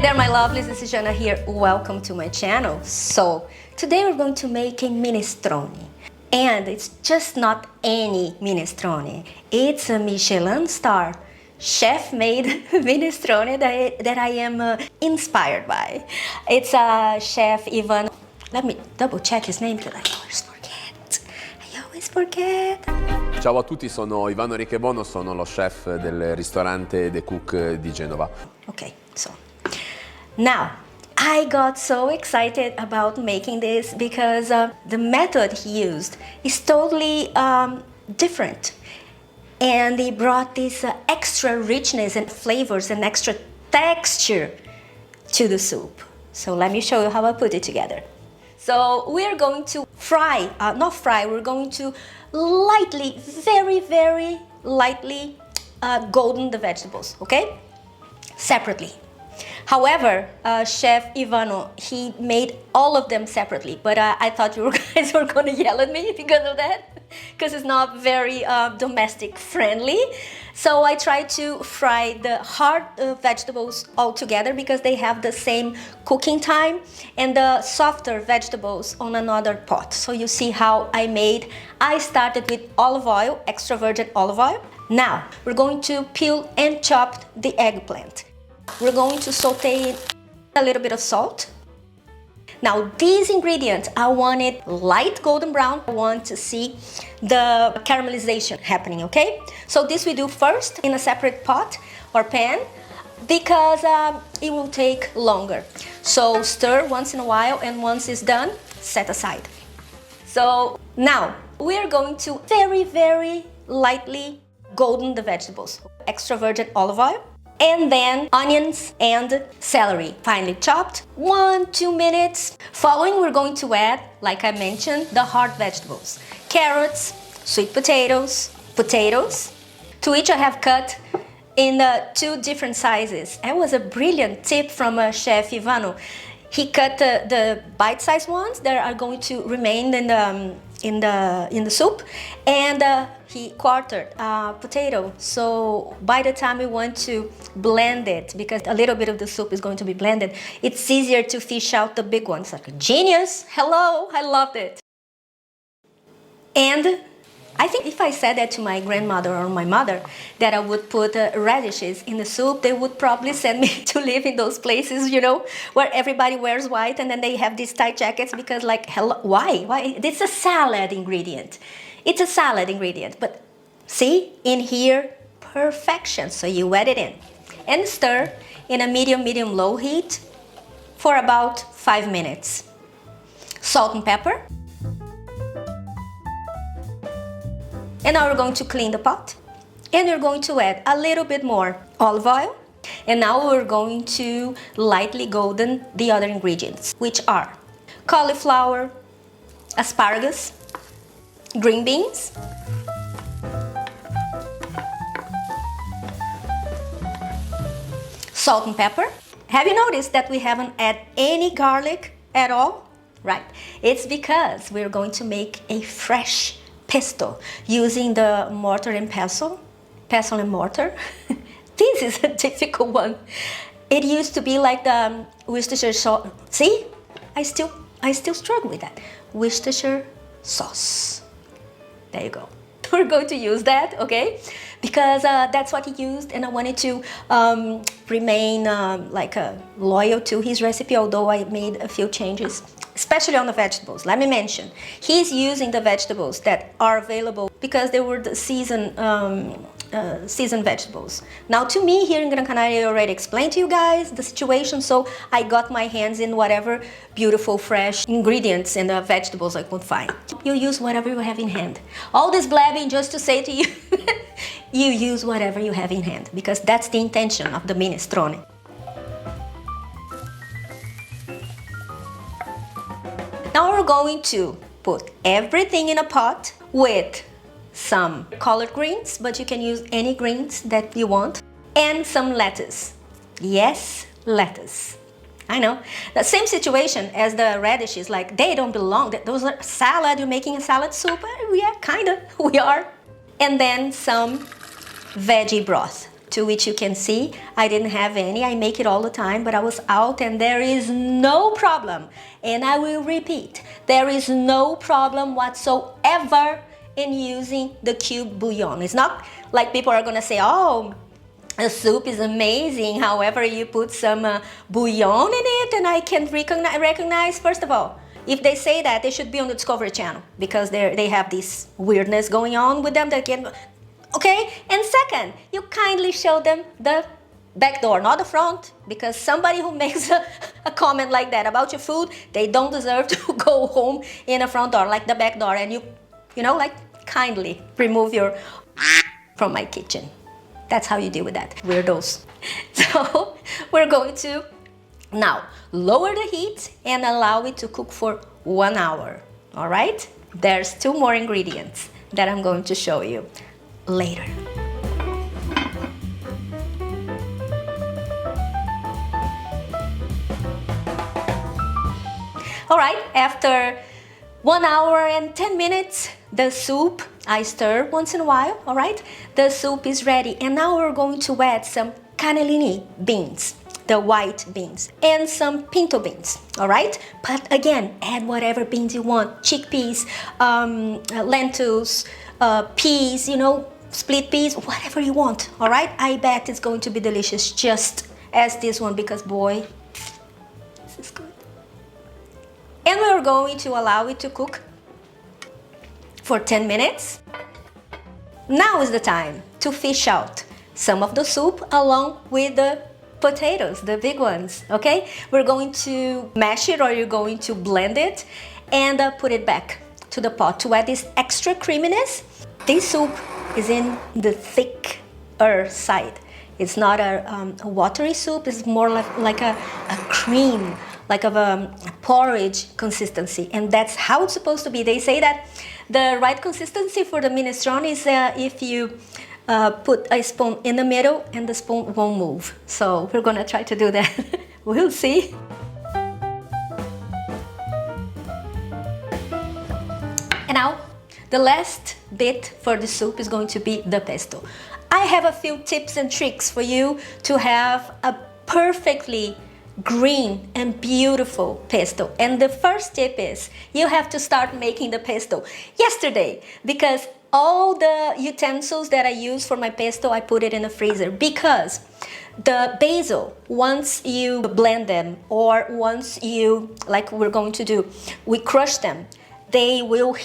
there, my lovelies, this is Jana here. Welcome to my channel. So, today we're going to make a minestrone. And it's just not any minestrone. It's a Michelin-Star chef-made minestrone that I am inspired by. It's a chef Ivan. Let me double check his name because I always forget. I always forget. Ciao a tutti, sono Ivano Ricchebono, sono lo chef del ristorante The Cook di Genova. Okay, so now I got so excited about making this because the method he used is totally different, and he brought this extra richness and flavors and extra texture to the soup. So let me show you how I put it together. So we're going to we're going to lightly, very lightly golden the vegetables, okay? Separately. However, Chef Ivano, he made all of them separately, but I thought you guys were going to yell at me because of that, because it's not very domestic friendly. So I tried to fry the hard vegetables all together because they have the same cooking time, and the softer vegetables on another pot. So you see how I started with olive oil, extra virgin olive oil. Now we're going to peel and chop the eggplant. We're going to saute a little bit of salt. Now these ingredients, I want it light golden brown. I want to see the caramelization happening, okay? So this we do first in a separate pot or pan because it will take longer. So stir once in a while, and once it's done, set aside. So now we are going to very lightly golden the vegetables. Extra virgin olive oil. And then onions and celery, finely chopped, 1-2 minutes. Following, we're going to add, like I mentioned, the hard vegetables. Carrots, sweet potatoes, to which I have cut in 2 different sizes. That was a brilliant tip from Chef Ivano. He cut the bite-sized ones that are going to remain in the soup, and he quartered potato. So by the time we want to blend it, because a little bit of the soup is going to be blended, it's easier to fish out the big ones. Like a genius! Hello, I loved it. And I think if I said that to my grandmother or my mother, that I would put radishes in the soup, they would probably send me to live in those places, you know, where everybody wears white and then they have these tight jackets because, like, hello, why? It's a salad ingredient. It's a salad ingredient, but see, in here, perfection. So you add it in and stir in a medium-low heat for about 5 minutes. Salt and pepper. And now we're going to clean the pot, and we're going to add a little bit more olive oil, and now we're going to lightly golden the other ingredients, which are cauliflower, asparagus, green beans, salt and pepper. Have you noticed that we haven't added any garlic at all? Right, it's because we're going to make a fresh pesto using the mortar and pestle and mortar. This is a difficult one. It used to be like the Worcestershire sauce. See, I still struggle with that. Worcestershire sauce. There you go. We're going to use that, okay? Because that's what he used, and I wanted to remain loyal to his recipe, although I made a few changes, especially on the vegetables. Let me mention, he's using the vegetables that are available because they were the season vegetables. Now, to me, here in Gran Canaria, I already explained to you guys the situation, so I got my hands in whatever beautiful, fresh ingredients and vegetables I could find. You use whatever you have in hand. All this blabbing just to say to you, you use whatever you have in hand, because that's the intention of the minestrone. Now we're going to put everything in a pot with some collard greens, but you can use any greens that you want, and some lettuce. Yes, lettuce. I know. The same situation as the radishes, like they don't belong. Those are salad, you're making a salad soup. Yeah, kinda, we are. And then some veggie broth. to which you can see I didn't have any. I make it all the time, but I was out and there is no problem. And I will repeat, there is no problem whatsoever in using the cube bouillon. It's not like people are gonna say, oh, the soup is amazing, however you put some bouillon in it, and I can recognize, first of all, if they say that, they should be on the Discovery Channel, because they have this weirdness going on with them that can, okay? And second, you kindly show them the back door, not the front, because somebody who makes a comment like that about your food, they don't deserve to go home in a front door, like the back door, and you know, like, kindly remove your from my kitchen. That's how you deal with that, weirdos. So we're going to now lower the heat and allow it to cook for 1 hour, all right? There's 2 more ingredients that I'm going to show you later. All right, after 1 hour and 10 minutes, the soup, I stir once in a while, all right? The soup is ready, and now we're going to add some cannellini beans, the white beans, and some pinto beans, all right? But again, add whatever beans you want, chickpeas, lentils, peas, you know, split peas, whatever you want, all right? I bet it's going to be delicious just as this one, because boy, this is good. And we're going to allow it to cook for 10 minutes. Now is the time to fish out some of the soup along with the potatoes, the big ones, okay? We're going to mash it, or you're going to blend it and put it back to the pot to add this extra creaminess. This soup is in the thicker side. It's not a watery soup, it's more like a cream, like of a porridge consistency, and that's how it's supposed to be. They say that the right consistency for the minestrone is if you put a spoon in the middle and the spoon won't move. So we're gonna try to do that. We'll see. And now, the last bit for the soup is going to be the pesto. I have a few tips and tricks for you to have a perfectly green and beautiful pesto. And the first tip is you have to start making the pesto yesterday, because all the utensils that I use for my pesto, I put it in the freezer, because the basil, once you blend them, or once you, like we're going to do, we crush them, they will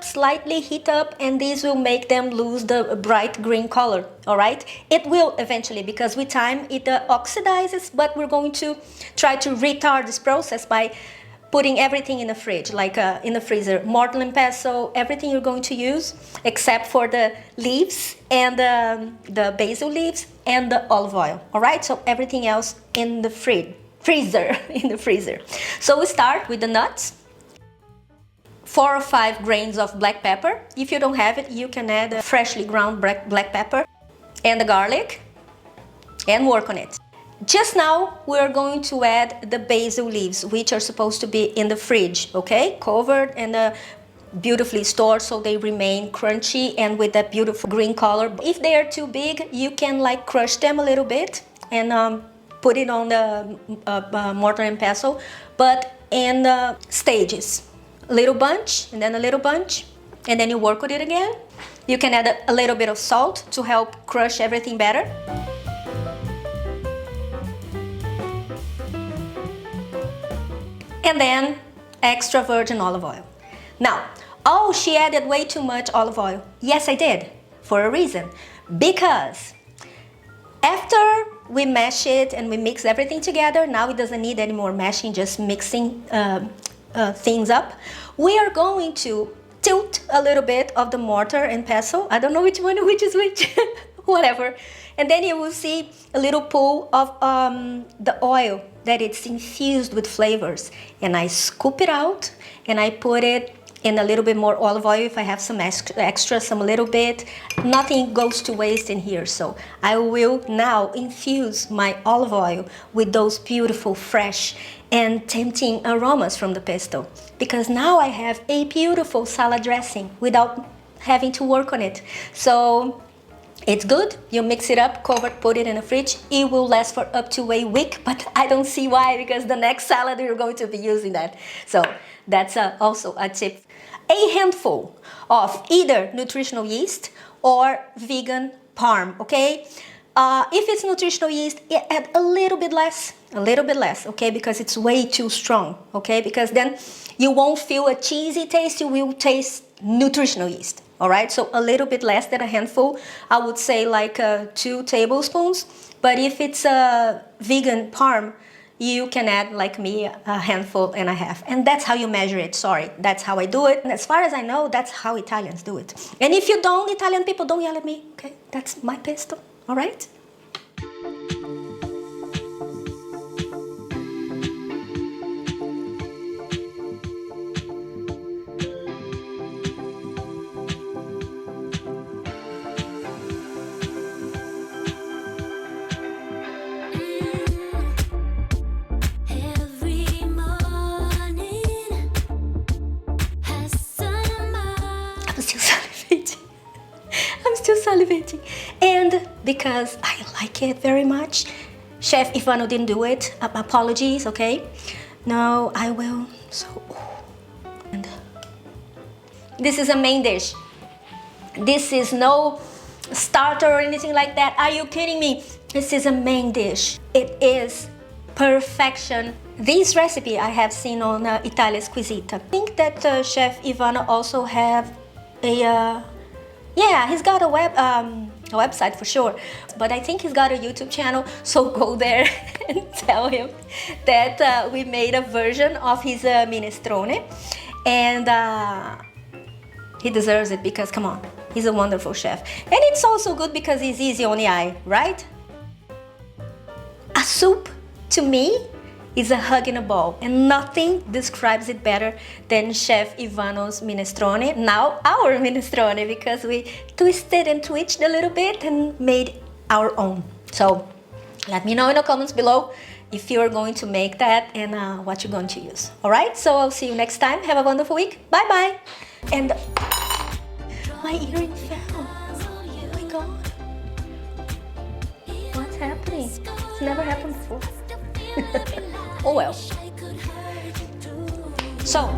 slightly heat up, and this will make them lose the bright green color, all right? It will eventually, because with time it oxidizes, but we're going to try to retard this process by putting everything in the fridge, like in the freezer. Mortar and pestle, everything you're going to use, except for the leaves and the basil leaves and the olive oil, all right? So everything else in the freezer, in the freezer. So we start with the nuts. 4 or 5 grains of black pepper. If you don't have it, you can add freshly ground black pepper and the garlic and work on it. Just now, we're going to add the basil leaves, which are supposed to be in the fridge, okay? Covered and beautifully stored so they remain crunchy and with that beautiful green color. If they are too big, you can like crush them a little bit and put it on the mortar and pestle, but in stages. A little bunch, and then a little bunch, and then you work with it again. You can add a little bit of salt to help crush everything better. And then extra virgin olive oil. Now, oh, she added way too much olive oil. Yes, I did, for a reason. Because after we mash it and we mix everything together, now it doesn't need any more mashing, just mixing things up. We are going to tilt a little bit of the mortar and pestle. I don't know which one which is which, whatever. And then you will see a little pool of the oil that it's infused with flavors. And I scoop it out and I put it in a little bit more olive oil if I have some extra, some little bit. Nothing goes to waste in here. So I will now infuse my olive oil with those beautiful, fresh and tempting aromas from the pesto. Because now I have a beautiful salad dressing without having to work on it. So It's good. You mix it up, cover, put it in the fridge. It will last for up to a week, but I don't see why, because the next salad you're going to be using that. So that's also a tip. A handful of either nutritional yeast or vegan parm, okay? If it's nutritional yeast, add a little bit less, okay? Because it's way too strong, okay? Because then you won't feel a cheesy taste, you will taste nutritional yeast. All right, so a little bit less than a handful. I would say like 2 tablespoons. But if it's a vegan parm, you can add, like me, a handful and a half. And that's how you measure it, sorry. That's how I do it. And as far as I know, that's how Italians do it. And if you don't, Italian people, don't yell at me, okay? That's my pesto, all right? I'm still salivating. And because I like it very much, Chef Ivano didn't do it. Apologies, okay? No, I will. So, and this is a main dish. This is no starter or anything like that. Are you kidding me? This is a main dish. It is perfection. This recipe I have seen on Italia's Squisita. I think that Chef Ivano also have a yeah, he's got a website for sure, but I think he's got a YouTube channel, so go there and tell him that we made a version of his minestrone, and he deserves it, because come on, he's a wonderful chef. And it's also good because he's easy on the eye, right? A soup, to me, is a hug in a bowl, and nothing describes it better than Chef Ivano's minestrone. Now our minestrone, because we twisted and twitched a little bit and made our own. So let me know in the comments below if you're going to make that and what you're going to use. All right, so I'll see you next time. Have a wonderful week. Bye bye. And my earring fell. Oh my god, what's happening? It's never happened before. Oh well. So